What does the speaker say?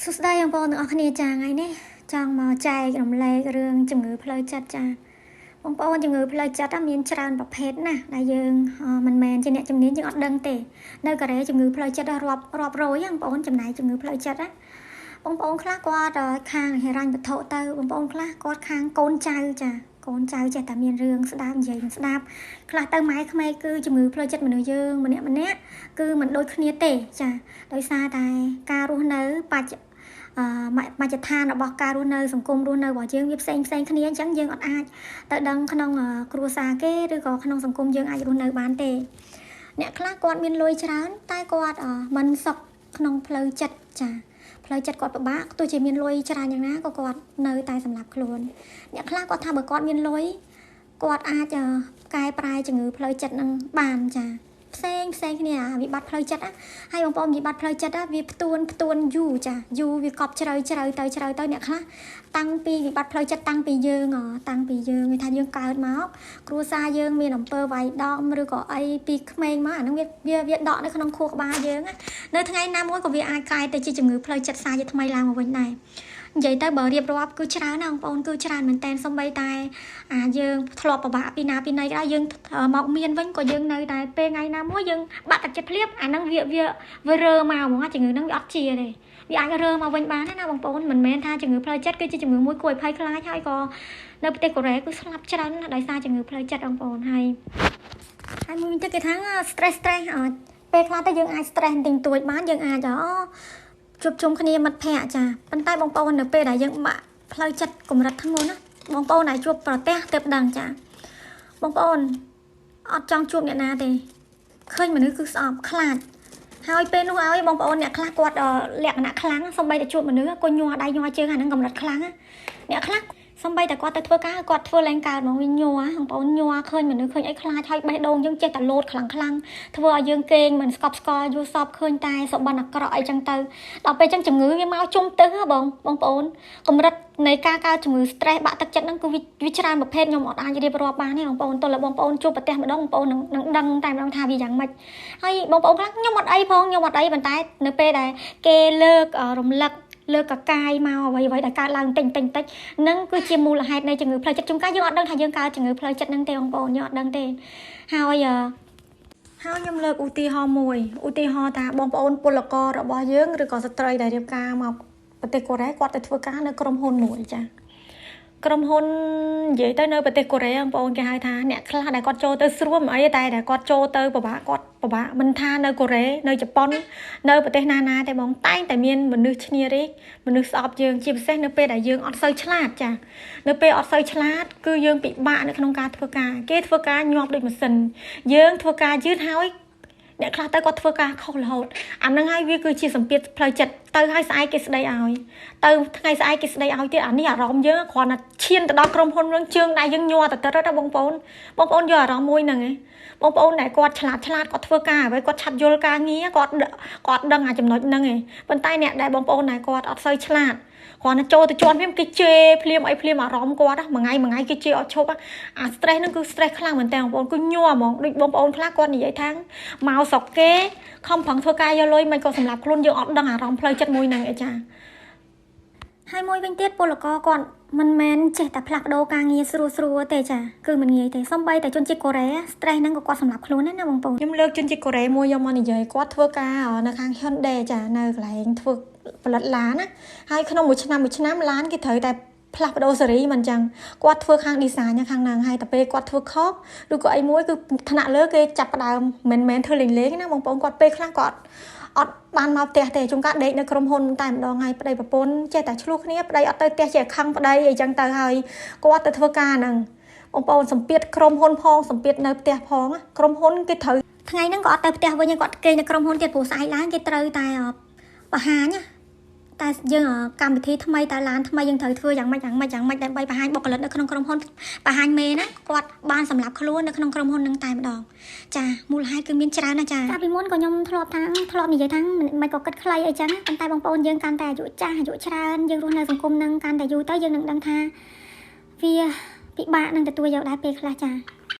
សុស្ដីបងប្អូនទាំងអស់គ្នាចាថ្ងៃនេះចង់មកចែករំលែករឿងជំងឺផ្លូវចិត្តចាបងប្អូនជំងឺផ្លូវចិត្តមានច្រើនប្រភេទណាស់ដែលយើងមិនមែនជាអ្នកជំនាញយើងអត់ដឹងទេនៅកូរ៉េជំងឺផ្លូវចិត្តរាប់រយបងប្អូនចំណាយជំងឺផ្លូវចិត្តណាបងប្អូនខ្លះគាត់ខាងហិរញ្ញវត្ថុទៅបងប្អូនខ្លះគាត់ខាងកូនចៅចាកូនចៅចេះតែមានរឿងស្ដាប់និយាយស្ដាប់ខ្លះទៅម៉ែក្មេកគឺជំងឺផ្លូវចិត្តមនុស្សយើងម្នាក់គឺមិនដូចគ្នាទេចាដោយសារតែការរស់នៅមជ្ឈដ្ឋានរបស់ការរស់នៅសង្គមរស់នៅរបស់យើងវាផ្សេងគ្នាអញ្ចឹងយើងអត់អាចទៅដឹងក្នុងគ្រួសារគេឬក៏ក្នុងសង្គមយើងអាចរស់នៅបានទេអ្នកខ្លះគាត់មានលុយច្រើនតែគាត់មិនសុខក្នុងផ្លូវចិត្តចាផ្លូវចិត្តគាត់ពិបាកទោះជាមានលុយច្រើនយ៉ាងណាក៏គាត់នៅតែសម្លាប់ខ្លួនអ្នកខ្លះគាត់ថាបើគាត់មានលុយគាត់អាចកែប្រែជំងឺផ្លូវចិត្តនឹងបានចាផ្សេងគ្នាវិបត្តិផ្លូវចិត្តហើយបងប្អូនវិបត្តិផ្លូវចិត្តវាផ្ទួនយូរចាយូរវាកប់ជ្រៅទៅអ្នកខ្លះតាំងពីវិបត្តិផ្លូវចិត្តតាំងពីយើងវាថាយើងកើតមកគ្រួសារយើងមានអំពើវាយដំឬក៏អីពីក្មេងមកអានឹងវាដកនៅក្នុងខួរក្បាលយើងនៅថ្ងៃណាមួយក៏វាអាចកលายទៅជាជំងឺផ្លូវចិត្តសាជាថ្មីឡើងមកវិញដែរនិយាយទៅបើរៀបរាប់គឺច្រើនណាស់បងប្អូនគឺច្រើនមែនតើសំបីតែយើងធ្លាប់ពិបាកពីណាក៏យើងមកមានវិញក៏យើងនៅតែពេលថ្ងៃណាមួយយើងបាក់ទឹកចិត្តភ្លាមអាហ្នឹងវារើមកហ្មងជំងឺហ្នឹងវាអត់ជាទេវាអាចរើមកវិញបានណាបងប្អូនមិនមែនថាជំងឺផ្លូវចិត្តគឺជាជំងឺមួយគួរឲ្យភ័យខ្លាចហើយក៏នៅប្រទេសកូរ៉េគឺស្លាប់ច្រើនណាស់ដោយសារជំងឺផ្លូវចិត្តបងប្អូនហើយមួយវិញទៀតគេថា stress ពេលខ្លះទៅយើងអាច stress បន្តិចតួចបានយើងអាចជួបជុំគ្នាមិត្តភ័ក្តិចាប៉ុន្តែបងប្អូននៅពេលដែលយើងបាក់ផ្លូវចិត្តកម្រិតធ្ងន់ណាបងប្អូនដែលជួបប្រទះទើបដឹងចាបងប្អូនអត់ចង់ជួបអ្នកណាទេឃើញមនុស្សគឺស្អប់ខ្លាចហើយពេលនោះឲ្យបងប្អូនអ្នកខ្លះគាត់លក្ខណៈខ្លាំងសំបីតែជួបមនុស្សក៏ញ័រដៃញ័រជើងអាហ្នឹងកម្រិតខ្លាំងអ្នកខ្លះសំបីតែគាត់ទៅធ្វើការគាត់ធ្វើឡើងកើតមកវិញញ័របងប្អូនញ័រឃើញមនុស្សឃើញអីខ្លាចហើយបេះដូងយើងចេះតែលោតខ្លាំងធ្វើឲ្យយើងគេងមិនស្កប់ស្កល់យល់សពឃើញតែសុបិនអាក្រក់អីចឹងទៅដល់ពេលចឹងជំងឺវាមកជុំទៅបងប្អូនកម្រិតនៃការកើតជំងឺ stress បាក់ទឹកចិត្តហ្នឹងគឺវាច្រើនប្រភេទខ្ញុំអត់អាចរៀបរាប់បានទេបងប្អូនទោះតែបងប្អូនជួបប្រទះម្ដងបងប្អូននឹងដឹងតែម្ដងថាវាយ៉ាងម៉េចហើយបងប្អូនខ្លះខ្ញុំអត់អីផងខ្ញុំអត់អីប៉ុន្តែនៅពេលដែលគេរំលឹកលើកកាយមកអ្វីដែលកើតឡើងតិចហ្នឹងគឺជាមូលហេតុនៃជំងឺផ្លូវចិត្តជួនកាលយើងអត់ដឹងថាយើងកើតជំងឺផ្លូវចិត្តហ្នឹងទេបងប្អូនយើងអត់ដឹងទេហើយខ្ញុំលើកឧទាហរណ៍មួយឧទាហរណ៍ថាបងប្អូនពលកររបស់យើងឬក៏ស្ត្រីដែលរៀបការមកប្រទេសកូរ៉េគាត់ទៅធ្វើការនៅក្រុមហ៊ុនមួយចាក្រុមហ៊ុននិយាយទៅនៅប្រទេសកូរ៉េបងប្អូនគេហៅថាអ្នកខ្លះដែលគាត់ចូលទៅស្រួលមិនអីតែគាត់ចូលទៅពិបាកមិនថានៅកូរ៉េនៅជប៉ុននៅប្រទេសណាទេបងតែងតែមានមនុស្សឈ្នារីកមនុស្សស្អប់យើងជាពិសេសនៅពេលដែលយើងអត់សូវឆ្លាតចានៅពេលអត់សូវឆ្លាតគឺយើងពិបាកនៅក្នុងការធ្វើការគេធ្វើការញាប់ដូចម៉ាស៊ីនយើងធ្វើការយឺតហើយអ្នកខ្លះទៅគាត់ធ្វើការខុសរហូតអានឹងហើយវាគឺជាសម្ពាធផ្លូវចិត្តទៅហើយស្អែកគេស្ដីឲ្យទៅថ្ងៃស្អែកគេស្ដីឲ្យទៀតអានេះអារម្មណ៍យើងគ្រាន់តែឈានទៅដល់ក្រុមហ៊ុននឹងជើងដៃយើងញ័រទៅរត់បងប្អូនយកអារម្មណ៍មួយហ្នឹងឯងបងប្អូនដែលគាត់ឆ្លាតគាត់ធ្វើការអ្វីគាត់ឆាប់យល់ការងារគាត់ដឹងអាចំណុចហ្នឹងឯងប៉ុន្តែអ្នកដែលបងប្អូនដែលគាត់អត់សូវឆ្លាតគ្រាន់តែចូលទៅជន់គេជេរភ្លាមអារម្មណ៍គាត់មួយថ្ងៃគេជេរអត់ឈប់អា stress ហ្នឹងគឺ stress ខ្លាំងមែនតើបងប្អូនគឺញ័រហ្មងដូចបងប្អូនខ្លះគាត់និយាយថាមកស្រុកគេខំប្រឹងធ្វើការយកលុយមិនក៏សម្រាប់ខ្លួនយើងអត់ដឹងអារម្មណ៍ផ្លូវចិត្តមួយហ្នឹងឯចាហើយមួយវិញទៀតពលករគាត់មិនមែនចេះតែផ្លាស់ប្ដូរការងារស្រួលទេចាគឺមិនងាយទេសំបីតែជនជាតិកូរ៉េ stress ហ្នឹងក៏គាត់សម្រាប់ខ្លួនដែរណាបងប្អូនខ្ញុំលើកជនជាតិកូរ៉េមួយយកមកនិយាយគាត់ធ្វើការនៅខាង Hyundai ចានៅកន្លែងធ្វើផលិតឡានណាហើយក្នុងមួយឆ្នាំឡានគេត្រូវតែផ្លាស់ប្ដូរស៊េរីមិនអញ្ចឹងគាត់ធ្វើខាង design ខាងហ្នឹងហើយតែពេលគាត់ធ្វើខុសឬក៏អីមួយគឺថ្នាក់លើគេចាប់ផ្ដើមមិនមែនធ្វើលេងណាបងប្អូនគាត់ពេលខ្លះគាត់អត់បានមកផ្ទះទេជួនកាលដេកនៅក្រុមហ៊ុនតែម្ដងហើយប្តីប្រពន្ធចេះតែឆ្លោះគ្នាប្តីអត់ទៅផ្ទះចេះខឹងប្តីអីចឹងទៅហើយគាត់ទៅធ្វើការហ្នឹងបងប្អូនសម្ពាធក្រុមហ៊ុនផងសម្ពាធនៅផ្ទះផងក្រុមហ៊ុនគេត្រូវថ្ងៃហ្នឹងក៏អត់ទៅផ្ទះវិញគាត់គេនៅក្រុមហ៊ុនទៀតព្រោះស្អែកឡើងគេត្រូវតែបង្ហាញតែយើងកម្មវិធីថ្មីតែឡានថ្មីយើងត្រូវធ្វើយ៉ាងម៉េចដើម្បីបង្ហាញបុគ្គលិកនៅក្នុងក្រុមហ៊ុនបង្ហាញមេណាគាត់បានសម្រាប់ខ្លួននៅក្នុងក្រុមហ៊ុននឹងតែម្ដងចាមូលហេតុគឺមានច្រើនណាស់ចាពីមុនក៏ខ្ញុំធ្លាប់និយាយថាមិនក៏គិតខ្លីអីចឹងប៉ុន្តែបងប្អូនយើងកាន់តែអាយុចាស់អាយុច្រើនយើងរស់នៅសង្គមនឹងកាន់តែយូរទៅយើងនឹងដឹងថាវាពិបាកនឹងទទួលយកដែរពេលខ្លះចា